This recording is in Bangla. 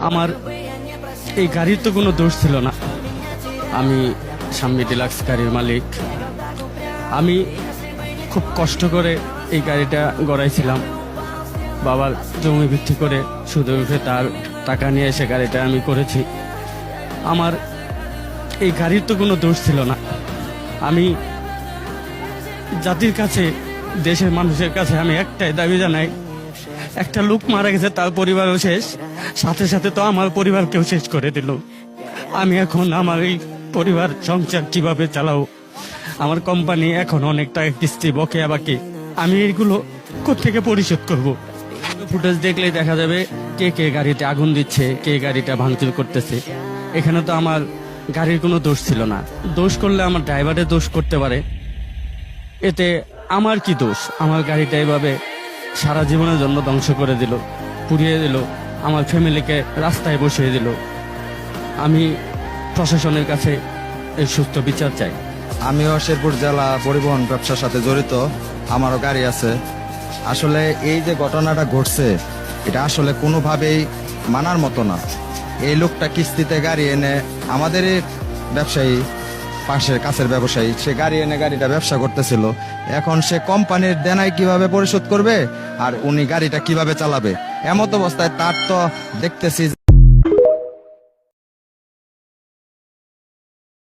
আমার এই গাড়ির তো কোনো দোষ ছিল না। আমি সাম্মি ডিলাক্স গাড়ির মালিক। আমি খুব কষ্ট করে এই গাড়িটা গড়াইছিলাম। বাবার জমি বিক্রি করে সুদে উঠে তার টাকা নিয়ে এসে গাড়িটা আমি করেছি। আমার এই গাড়ির তো কোনো দোষ ছিল না। আমি জাতির কাছে, দেশের মানুষের কাছে আমি একটাই দাবি জানাই, একটা লোক মারা গেছে, তার পরিবারও শেষ, সাথে সাথে তো আমার পরিবারকেও শেষ করে দিল। আমি এখন আমার এই পরিবার সংসার কিভাবে চালাও? আমার কোম্পানি এখন অনেক টাকা কিস্তি বকেয়া বাকি, আমি এইগুলো কোত্থেকে পরিশোধ করব? ফুটেজ দেখলেই দেখা যাবে কে কে গাড়িতে আগুন দিচ্ছে, কে গাড়িটা ভাঙচুর করতেছে। এখানে তো আমার গাড়ির কোনো দোষ ছিল না। দোষ করলে আমার ড্রাইভারের দোষ করতে পারে, এতে আমার কি দোষ? আমার গাড়িটা এভাবে সারা জীবনের জন্য ধ্বংস করে দিল, পুড়িয়ে দিল, আমার ফ্যামিলিকে রাস্তায় বসিয়ে দিল। আমি প্রশাসনের কাছে এর সুস্থ বিচার চাই। আমিও শেরপুর জেলা পরিবহন ব্যবসার সাথে জড়িত, আমারও গাড়ি আছে। আসলে এই যে ঘটনাটা ঘটছে, এটা আসলে কোনোভাবেই মানার মতো না। এই লোকটা কিস্তিতে গাড়ি এনে, আমাদের ব্যবসায়ী, পাশের কাছের ব্যবসায়ী, সে গাড়ি এনে গাড়িটা ব্যবসা করতেছিল। এখন সে কোম্পানির দেনাই কিভাবে পরিশোধ করবে আর উনি গাড়িটা কিভাবে চালাবে? এমত অবস্থায় তার তো দেখতেছি